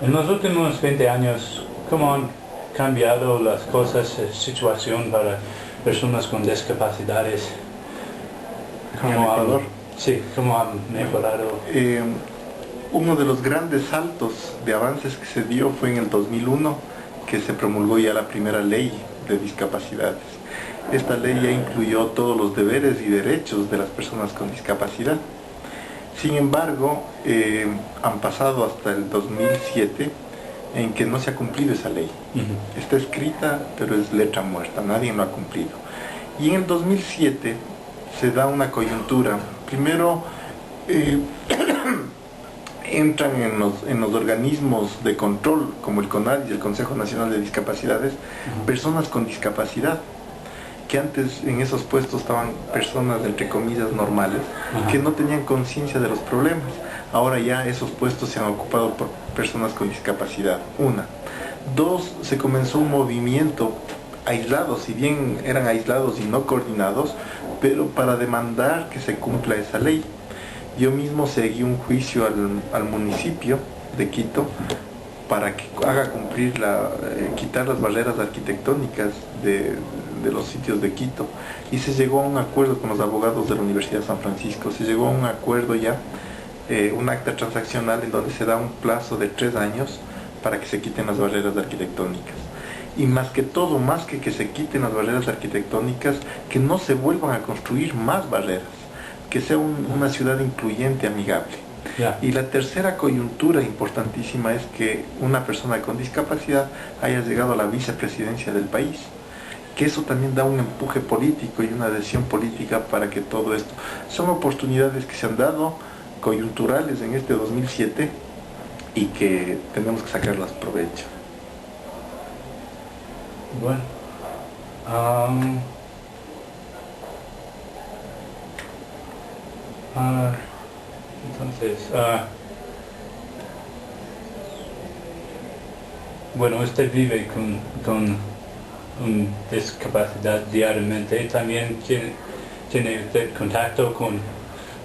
En los últimos 20 años, ¿cómo han cambiado las cosas, la situación para personas con discapacidades? En Ecuador. Sí, ¿cómo han mejorado? Uno de los grandes saltos de avances que se dio fue en el 2001, que se promulgó ya la primera ley de discapacidades. Esta ley ya incluyó todos los deberes y derechos de las personas con discapacidad. Sin embargo, han pasado hasta el 2007 en que no se ha cumplido esa ley. Está escrita, pero es letra muerta, nadie lo ha cumplido. Y en el 2007 se da una coyuntura. Primero, entran en los organismos de control, como el CONADI y el Consejo Nacional de Discapacidades, personas con discapacidad, que antes en esos puestos estaban personas, entre comillas, normales, que no tenían conciencia de los problemas. Ahora ya esos puestos se han ocupado por personas con discapacidad. Una. Dos, se comenzó un movimiento aislado, si bien eran aislados y no coordinados, pero para demandar que se cumpla esa ley. Yo mismo seguí un juicio al municipio de Quito para que haga cumplir quitar las barreras arquitectónicas de los sitios de Quito, y se llegó a un acuerdo con los abogados de la Universidad de San Francisco. Se llegó a un acuerdo ya, un acta transaccional en donde se da un plazo de 3 años para que se quiten las barreras arquitectónicas. Y más que todo, más que se quiten las barreras arquitectónicas, que no se vuelvan a construir más barreras, que sea una ciudad incluyente, amigable. Y la tercera coyuntura importantísima es que una persona con discapacidad haya llegado a la vicepresidencia del país, que eso también da un empuje político y una adhesión política para que todo esto... Son oportunidades que se han dado, coyunturales en este 2007, y que tenemos que sacarlas provecho. Bueno, entonces, bueno, usted vive con una discapacidad diariamente. También tiene usted contacto con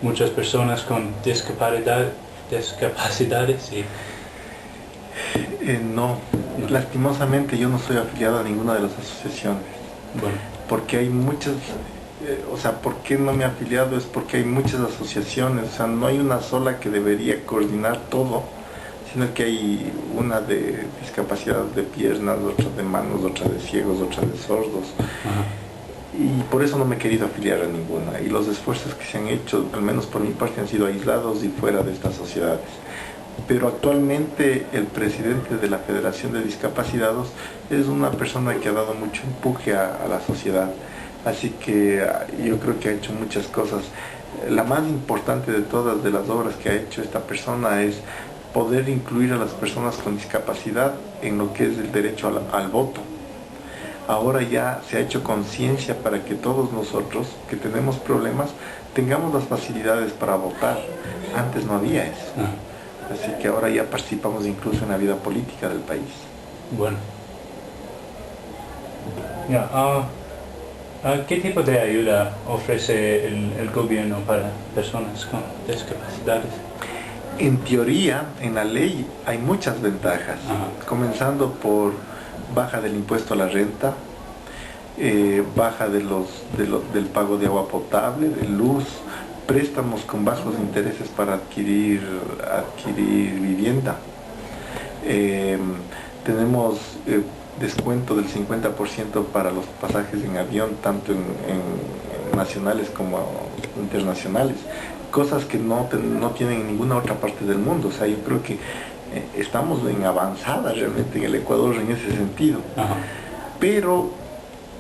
muchas personas con discapacidades. No, lastimosamente yo no soy afiliado a ninguna de las asociaciones. Bueno. Porque hay muchas, ¿por qué no me he afiliado? Es porque hay muchas asociaciones, no hay una sola que debería coordinar todo, sino que hay una de discapacidad de piernas, otra de manos, otra de ciegos, otra de sordos. Y por eso no me he querido afiliar a ninguna. Y los esfuerzos que se han hecho, al menos por mi parte, han sido aislados y fuera de estas sociedades. Pero actualmente el presidente de la Federación de Discapacitados es una persona que ha dado mucho empuje a la sociedad. Así que yo creo que ha hecho muchas cosas. La más importante de todas de las obras que ha hecho esta persona es poder incluir a las personas con discapacidad en lo que es el derecho al voto. Ahora ya se ha hecho conciencia para que todos nosotros que tenemos problemas tengamos las facilidades para votar. Antes no había eso. Así que ahora ya participamos incluso en la vida política del país. Bueno. ¿Qué tipo de ayuda ofrece el gobierno para personas con discapacidades? En teoría, en la ley hay muchas ventajas, comenzando por baja del impuesto a la renta, baja del pago de agua potable, de luz, préstamos con bajos intereses para adquirir vivienda. Tenemos descuento del 50% para los pasajes en avión, tanto en nacionales como internacionales, cosas que no tienen en ninguna otra parte del mundo. Yo creo que estamos en avanzada realmente en el Ecuador en ese sentido. Pero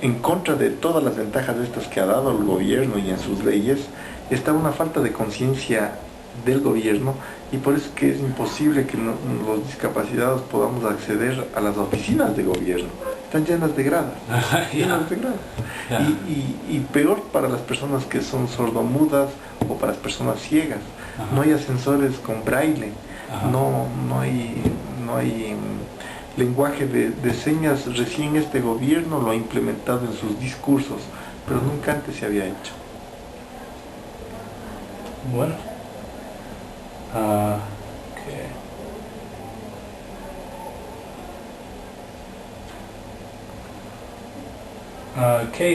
en contra de todas las ventajas de estas que ha dado el gobierno y en sus leyes, está una falta de conciencia del gobierno, y por eso es que es imposible que los discapacitados podamos acceder a las oficinas de gobierno. Están llenas de gradas, y peor para las personas que son sordomudas o para las personas ciegas. No hay ascensores con braille, no hay lenguaje de señas. Recién este gobierno lo ha implementado en sus discursos, pero nunca antes se había hecho. Bueno,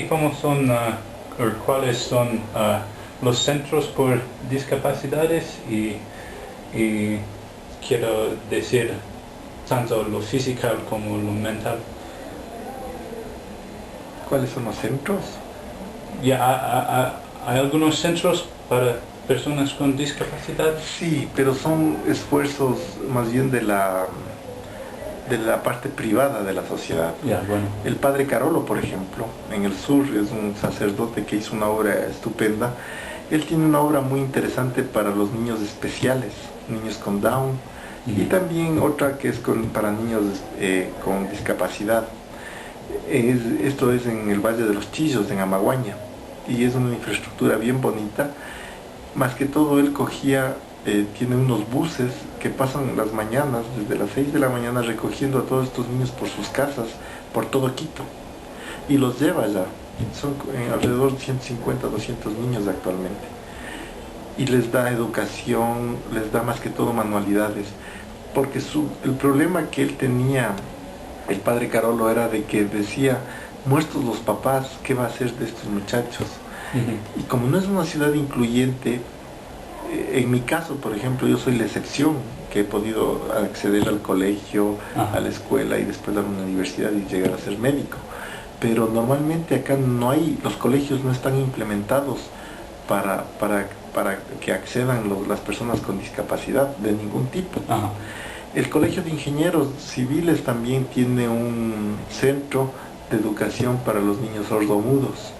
¿Cómo son, o cuáles son los centros por discapacidades y quiero decir tanto lo físico como lo mental? ¿Cuáles son los centros? ¿Hay algunos centros para personas con discapacidad? Sí, pero son esfuerzos más bien de la parte privada de la sociedad. Bueno. El padre Carolo, por ejemplo, en el sur, es un sacerdote que hizo una obra estupenda. Él tiene una obra muy interesante para los niños especiales, niños con Down, y también otra que es para niños con discapacidad. Esto es en el Valle de los Chillos, en Amaguaña, y es una infraestructura bien bonita. Más que todo él tiene unos buses que pasan las mañanas, desde las 6 de la mañana, recogiendo a todos estos niños por sus casas, por todo Quito, y los lleva allá. Son alrededor de 150, 200 niños actualmente. Y les da educación, les da más que todo manualidades, porque el problema que él tenía, el padre Carolo, era de que decía, muertos los papás, ¿qué va a hacer de estos muchachos? Y como no es una ciudad incluyente, en mi caso, por ejemplo, yo soy la excepción, que he podido acceder al colegio, a la escuela y después a una universidad y llegar a ser médico. Pero normalmente acá los colegios no están implementados para que accedan las personas con discapacidad de ningún tipo. El Colegio de Ingenieros Civiles también tiene un centro de educación para los niños sordomudos.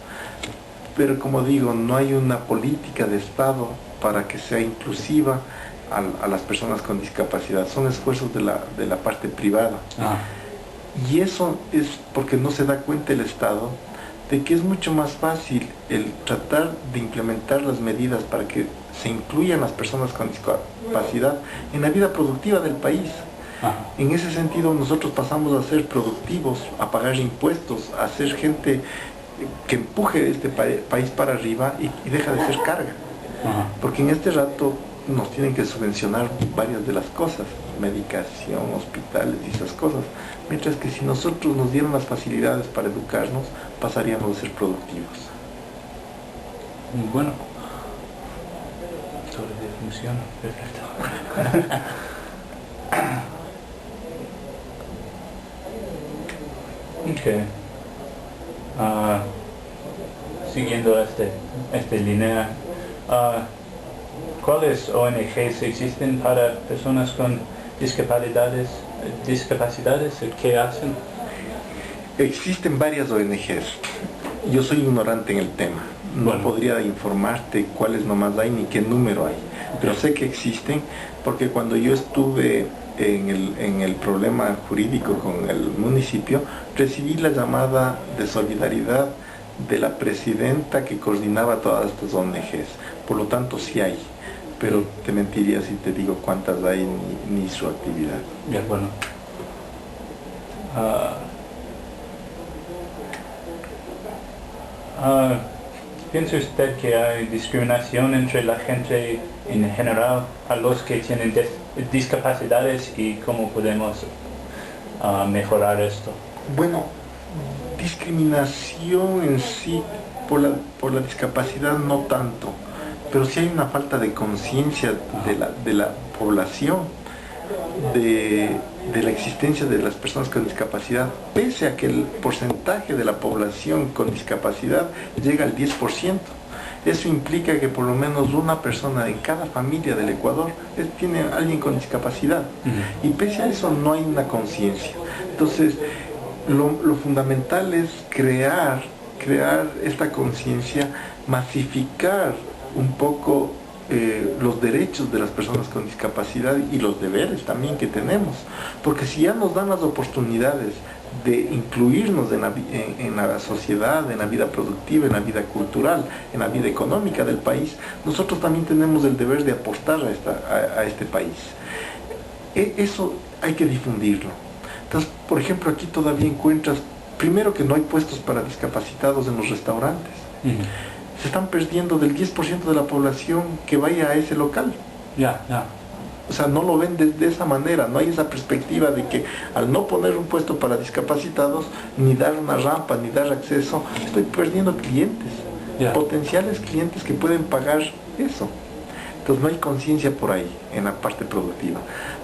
Pero como digo, no hay una política de Estado para que sea inclusiva a las personas con discapacidad. Son esfuerzos de la parte privada. Y eso es porque no se da cuenta el Estado de que es mucho más fácil el tratar de implementar las medidas para que se incluyan las personas con discapacidad en la vida productiva del país. En ese sentido, nosotros pasamos a ser productivos, a pagar impuestos, a ser gente que empuje este país para arriba y deja de ser carga. Porque en este rato nos tienen que subvencionar varias de las cosas, medicación, hospitales y esas cosas, mientras que si nosotros nos dieran las facilidades para educarnos, pasaríamos a ser productivos. Bueno, todo funciona, perfecto. Siguiendo esta línea, ¿cuáles ONGs existen para personas con discapacidades? ¿Qué hacen? Existen varias ONGs. Yo soy ignorante en el tema. No podría informarte cuáles nomás hay ni qué número hay. Pero sé que existen porque cuando yo estuve en el problema jurídico con el municipio, recibí la llamada de solidaridad de la presidenta que coordinaba todas estas ONGs. Por lo tanto, sí hay, pero te mentiría si te digo cuántas hay ni su actividad. Bueno. ¿Piensa usted que hay discriminación entre la gente en general, a los que tienen discapacidades, y cómo podemos mejorar esto? Bueno, discriminación en sí por la discapacidad no tanto, pero sí hay una falta de conciencia de la población de la existencia de las personas con discapacidad, pese a que el porcentaje de la población con discapacidad llega al 10%. Eso implica que por lo menos una persona en cada familia del Ecuador tiene a alguien con discapacidad. Y pese a eso no hay una conciencia. Entonces, lo fundamental es crear esta conciencia, masificar un poco los derechos de las personas con discapacidad y los deberes también que tenemos, porque si ya nos dan las oportunidades de incluirnos en la sociedad, en la vida productiva, en la vida cultural, en la vida económica del país, nosotros también tenemos el deber de aportar a este país. Eso hay que difundirlo. Entonces, por ejemplo, aquí todavía encuentras, primero, que no hay puestos para discapacitados en los restaurantes. Se están perdiendo del 10% de la población que vaya a ese local. O sea, no lo ven de esa manera, no hay esa perspectiva de que al no poner un puesto para discapacitados, ni dar una rampa, ni dar acceso, estoy perdiendo clientes, potenciales clientes que pueden pagar eso. Entonces no hay conciencia por ahí, en la parte productiva.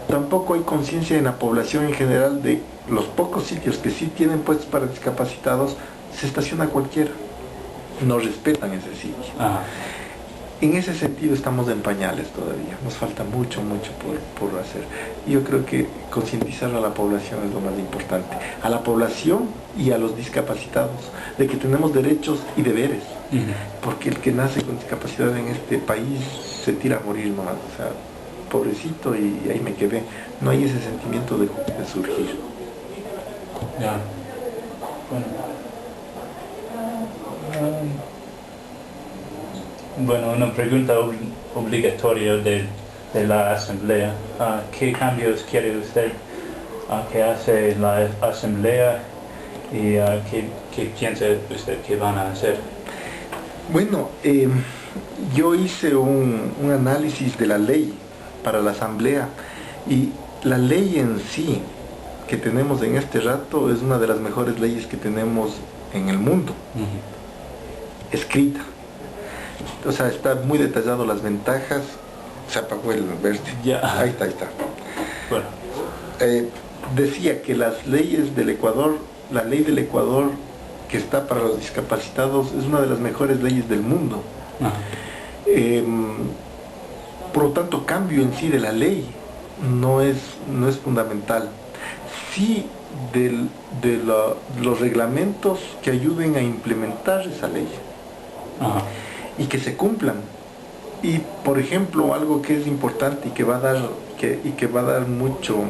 Tampoco hay conciencia en la población en general de los pocos sitios que sí tienen puestos para discapacitados, se estaciona cualquiera. No respetan ese sitio. En ese sentido estamos en pañales todavía, nos falta mucho por hacer. Yo creo que concientizar a la población es lo más importante, a la población y a los discapacitados, de que tenemos derechos y deberes, porque el que nace con discapacidad en este país se tira a morir nomás, o sea, pobrecito y ahí me quedé, no hay ese sentimiento de surgir. Ya. Bueno. Bueno, una pregunta obligatoria de la asamblea. ¿Qué cambios quiere usted que hace la asamblea y qué piensa usted que van a hacer? Bueno, yo hice un análisis de la ley para la asamblea y la ley en sí que tenemos en este rato es una de las mejores leyes que tenemos en el mundo, escrita. O sea, está muy detallado las ventajas. Se apagó el verde. Ahí está. Bueno. Decía que las leyes del Ecuador, la ley del Ecuador que está para los discapacitados es una de las mejores leyes del mundo. Por lo tanto, cambio en sí de la ley no es fundamental. Sí de los reglamentos que ayuden a implementar esa ley. Y que se cumplan. Y por ejemplo, algo que es importante y que va a dar mucho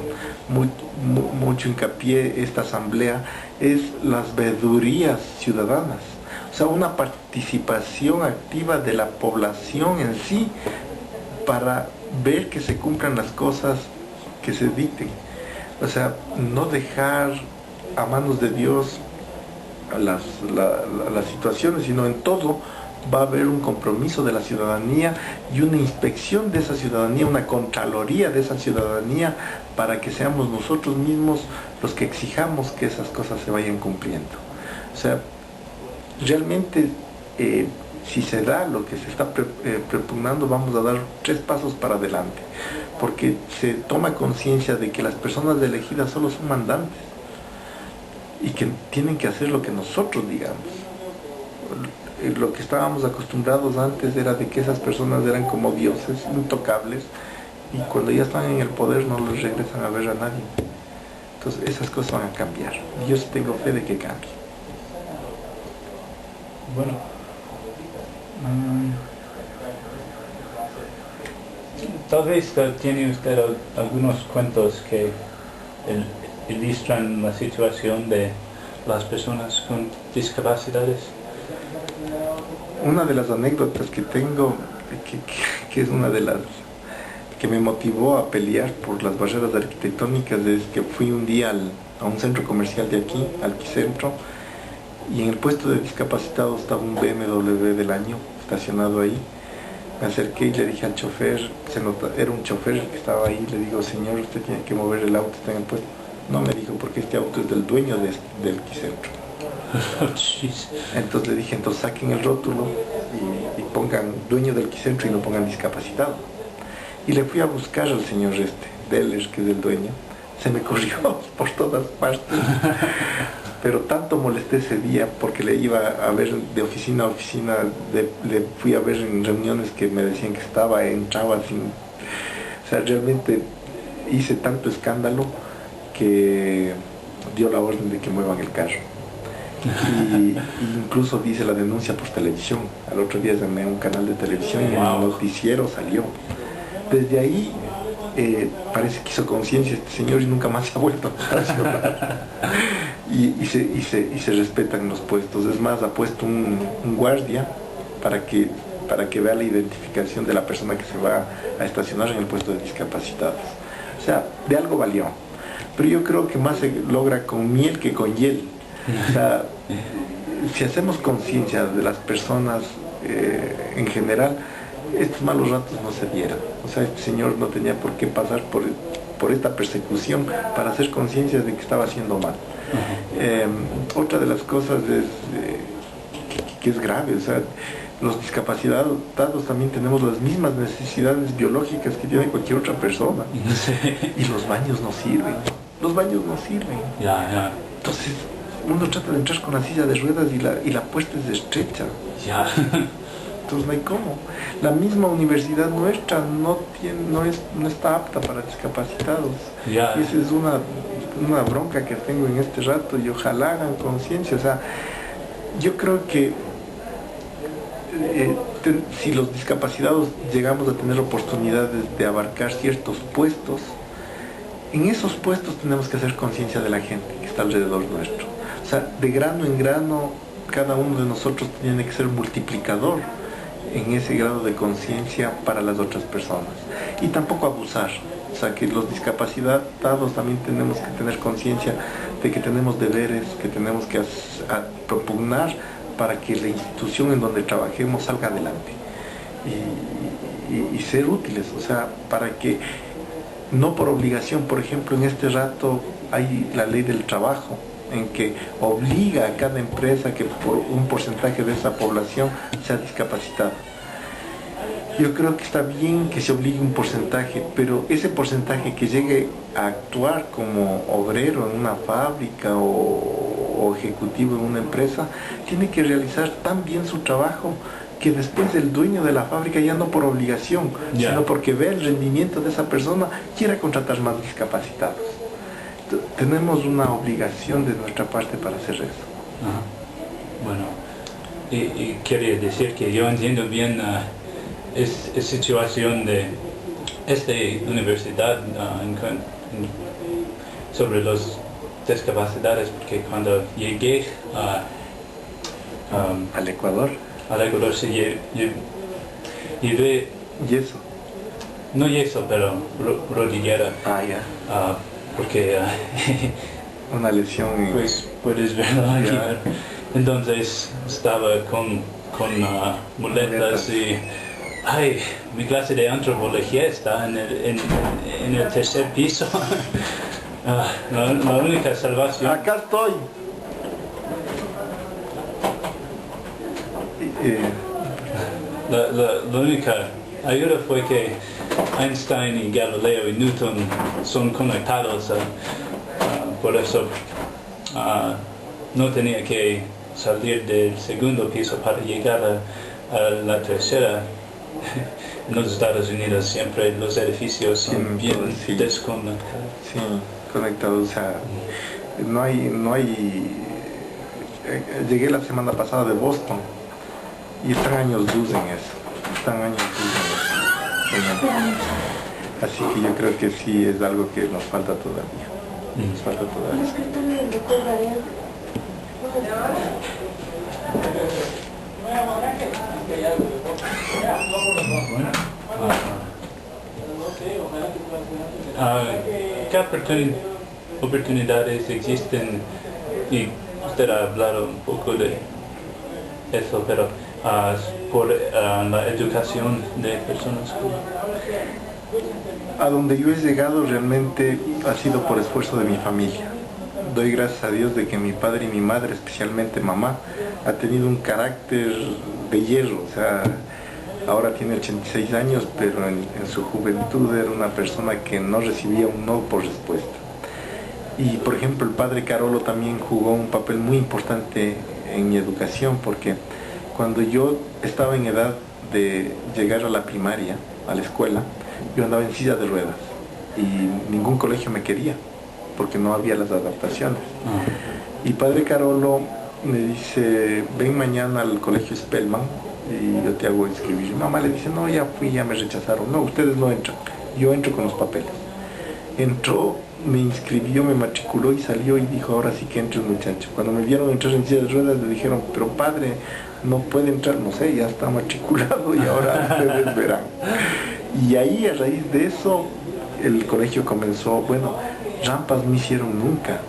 hincapié esta asamblea es las veedurías ciudadanas, o sea, una participación activa de la población en sí para ver que se cumplan las cosas que se dicten, o sea, no dejar a manos de Dios las situaciones, sino en todo va a haber un compromiso de la ciudadanía y una inspección de esa ciudadanía, una contraloría de esa ciudadanía para que seamos nosotros mismos los que exijamos que esas cosas se vayan cumpliendo. O sea, realmente si se da lo que se está propugnando, vamos a dar 3 pasos para adelante, porque se toma conciencia de que las personas elegidas solo son mandantes y que tienen que hacer lo que nosotros digamos. Lo que estábamos acostumbrados antes era de que esas personas eran como dioses intocables y cuando ya están en el poder no los regresan a ver a nadie. Entonces esas cosas van a cambiar. Yo sí tengo fe de que cambie. Bueno, tal vez tiene usted algunos cuentos que ilustran la situación de las personas con discapacidades. Una de las anécdotas que tengo, que es una de las que me motivó a pelear por las barreras arquitectónicas, es que fui un día a un centro comercial de aquí, Alquicentro, y en el puesto de discapacitados estaba un BMW del año estacionado ahí. Me acerqué y le dije al chofer, era un chofer el que estaba ahí, le digo, señor, usted tiene que mover el auto, está en el puesto. No, me dijo, porque este auto es del dueño del Alquicentro. Entonces le dije, entonces saquen el rótulo y pongan dueño del Alquicentro y no pongan discapacitado. Y le fui a buscar al señor Deller, que es el dueño. Se me corrió por todas partes. Pero tanto molesté ese día porque le iba a ver de oficina a oficina, le fui a ver en reuniones que me decían que entraba sin... O sea, realmente hice tanto escándalo que dio la orden de que muevan el carro. Y incluso dice la denuncia por televisión. Al otro día llamé a un canal de televisión y en el noticiero salió. Desde ahí parece que hizo conciencia este señor y nunca más se ha vuelto a estacionar. Y se respetan los puestos. Es más, ha puesto un guardia para que vea la identificación de la persona que se va a estacionar en el puesto de discapacitados. O sea, de algo valió. Pero yo creo que más se logra con miel que con hiel. O sea, si hacemos conciencia de las personas en general, estos malos ratos no se dieran. O sea, este señor no tenía por qué pasar por esta persecución para hacer conciencia de que estaba haciendo mal. Otra de las cosas es que es grave, o sea, los discapacitados también tenemos las mismas necesidades biológicas que tiene cualquier otra persona. Y los baños no sirven. Los baños no sirven. Entonces, uno trata de entrar con la silla de ruedas y la puerta es estrecha. Entonces no hay cómo. La misma universidad nuestra no está apta para discapacitados. Y esa es una bronca que tengo en este rato, y ojalá hagan conciencia. O sea, yo creo que si los discapacitados llegamos a tener oportunidades de abarcar ciertos puestos, en esos puestos tenemos que hacer conciencia de la gente que está alrededor nuestro. O sea, de grano en grano, cada uno de nosotros tiene que ser multiplicador en ese grado de conciencia para las otras personas. Y tampoco abusar. O sea, que los discapacitados también tenemos que tener conciencia de que tenemos deberes, que tenemos que propugnar para que la institución en donde trabajemos salga adelante. Y ser útiles, o sea, para que no por obligación. Por ejemplo, en este rato hay la ley del trabajo, en que obliga a cada empresa que por un porcentaje de esa población sea discapacitada. Yo creo que está bien que se obligue un porcentaje, pero ese porcentaje que llegue a actuar como obrero en una fábrica o ejecutivo en una empresa, tiene que realizar tan bien su trabajo que después el dueño de la fábrica, ya no por obligación, sino porque ve el rendimiento de esa persona, quiera contratar más discapacitados. Tenemos una obligación de nuestra parte para hacer eso. Bueno, y quería decir que yo entiendo bien esta situación de esta universidad sobre los discapacidades, porque cuando llegué al Ecuador, sí, llevé yeso. No yeso, pero rodillera. Porque una lesión. Pues puedes verlo aquí. Entonces estaba con muletas y mi clase de antropología está en el tercer piso. La única salvación. Acá estoy. La única ayuda fue que Einstein y Galileo y Newton son conectados, por eso no tenía que salir del segundo piso para llegar a la tercera. En los Estados Unidos siempre los edificios son bien desconectados. Sí, conectados, o sea, no hay. Llegué la semana pasada de Boston y están años luz en eso. Así que yo creo que sí es algo que nos falta todavía. Nos falta todavía. ¿Qué oportunidades existen? Y usted ha hablado un poco de eso, pero por la educación de personas con... A donde yo he llegado realmente ha sido por esfuerzo de mi familia. Doy gracias a Dios de que mi padre y mi madre, especialmente mamá, ha tenido un carácter de hierro. O sea, ahora tiene 86 años, pero en su juventud era una persona que no recibía un no por respuesta. Y por ejemplo, el padre Carolo también jugó un papel muy importante en mi educación, porque cuando yo estaba en edad de llegar a la primaria, a la escuela, yo andaba en silla de ruedas y ningún colegio me quería porque no había las adaptaciones. Y padre Carolo me dice, ven mañana al colegio Spellman y yo te hago inscribir. Mi mamá le dice, no, ya fui, ya me rechazaron. No, ustedes no entran, yo entro con los papeles. Entró, me inscribió, me matriculó y salió y dijo, ahora sí que entre un muchacho. Cuando me vieron entrar en silla de ruedas le dijeron, pero padre, no puede entrar, no sé, ya está matriculado y ahora ustedes verán. Y ahí, a raíz de eso, el colegio comenzó, bueno, rampas no hicieron nunca,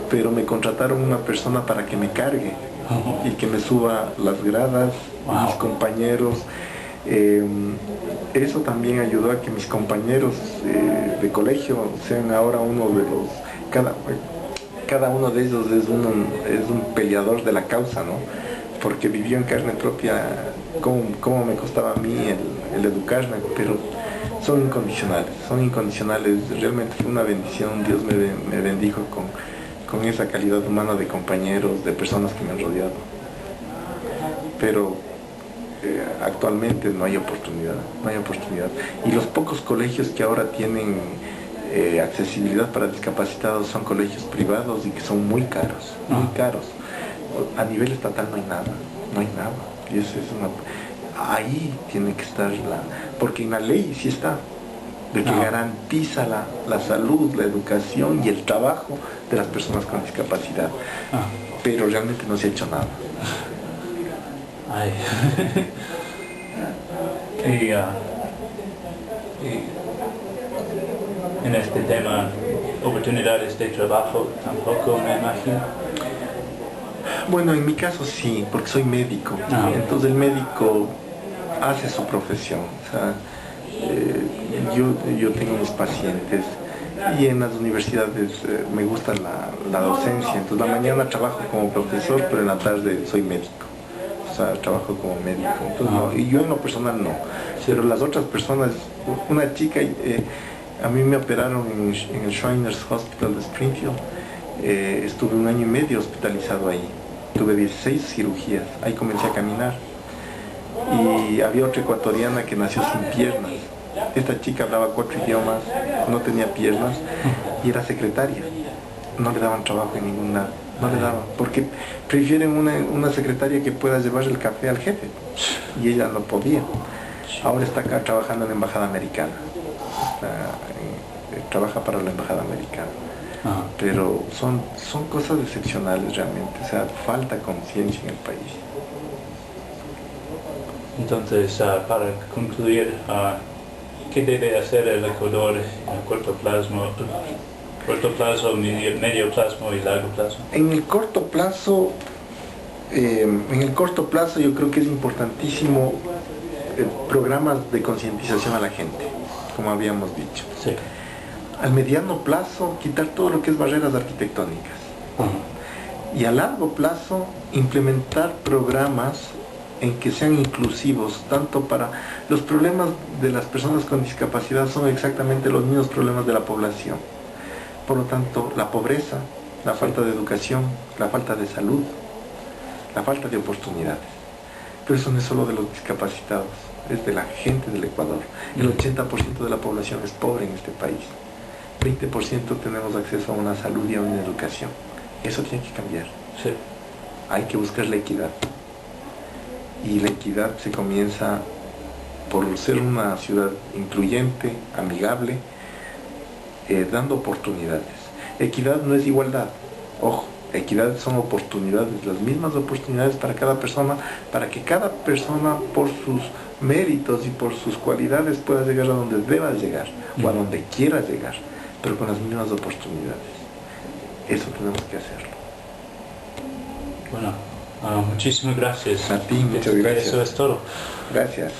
pero me contrataron una persona para que me cargue y que me suba las gradas, mis compañeros. Eso también ayudó a que mis compañeros de colegio sean ahora uno de los... Cada uno de ellos es un peleador de la causa, ¿no? Porque vivió en carne propia cómo me costaba a mí el educarme, pero son incondicionales, realmente fue una bendición, Dios me bendijo con esa calidad humana de compañeros, de personas que me han rodeado. Pero actualmente no hay oportunidad. Y los pocos colegios que ahora tienen accesibilidad para discapacitados son colegios privados y que son muy caros. A nivel estatal no hay nada. Y eso es ahí tiene que estar porque en la ley sí está, de que garantiza la salud, la educación y el trabajo de las personas con discapacidad. Pero realmente no se ha hecho nada. Ay. y en este tema, oportunidades de trabajo tampoco, me imagino. Bueno, en mi caso sí, porque soy médico. Entonces el médico hace su profesión. O sea, yo tengo mis pacientes y en las universidades me gusta la docencia. Entonces la mañana trabajo como profesor, pero en la tarde soy médico. O sea, trabajo como médico. Entonces, no, y yo en lo personal no. Pero las otras personas, una chica, a mí me operaron en el Shriners Hospital de Springfield. Estuve 1 año y medio hospitalizado ahí. Tuve 16 cirugías. Ahí comencé a caminar. Y había otra ecuatoriana que nació sin piernas. Esta chica hablaba 4 idiomas, no tenía piernas y era secretaria. No le daban trabajo en ningún lado. No le daban, porque prefieren una secretaria que pueda llevar el café al jefe. Y ella no podía. Ahora está acá trabajando en la embajada americana. Trabaja para la embajada americana. Pero son cosas excepcionales realmente. O sea, falta conciencia en el país. Entonces, para concluir, ¿qué debe hacer el Ecuador en el corto plazo, medio plazo y largo plazo? En el corto plazo yo creo que es importantísimo programas de concientización a la gente, como habíamos dicho. Sí. Al mediano plazo, quitar todo lo que es barreras arquitectónicas. Y a largo plazo, implementar programas en que sean inclusivos, tanto para los problemas de las personas con discapacidad son exactamente los mismos problemas de la población. Por lo tanto, la pobreza, la falta de educación, la falta de salud, la falta de oportunidades. Pero eso no es solo de los discapacitados, es de la gente del Ecuador. El 80% de la población es pobre en este país. 20% tenemos acceso a una salud y a una educación. Eso tiene que cambiar. Sí. Hay que buscar la equidad. Y la equidad se comienza por ser una ciudad incluyente, amigable, dando oportunidades. Equidad no es igualdad, ojo, equidad son oportunidades, las mismas oportunidades para cada persona, para que cada persona por sus méritos y por sus cualidades pueda llegar a donde deba llegar o a donde quiera llegar, pero con las mismas oportunidades. Eso tenemos que hacerlo. Bueno, muchísimas gracias. A ti, muchas gracias. Eso es todo. Gracias.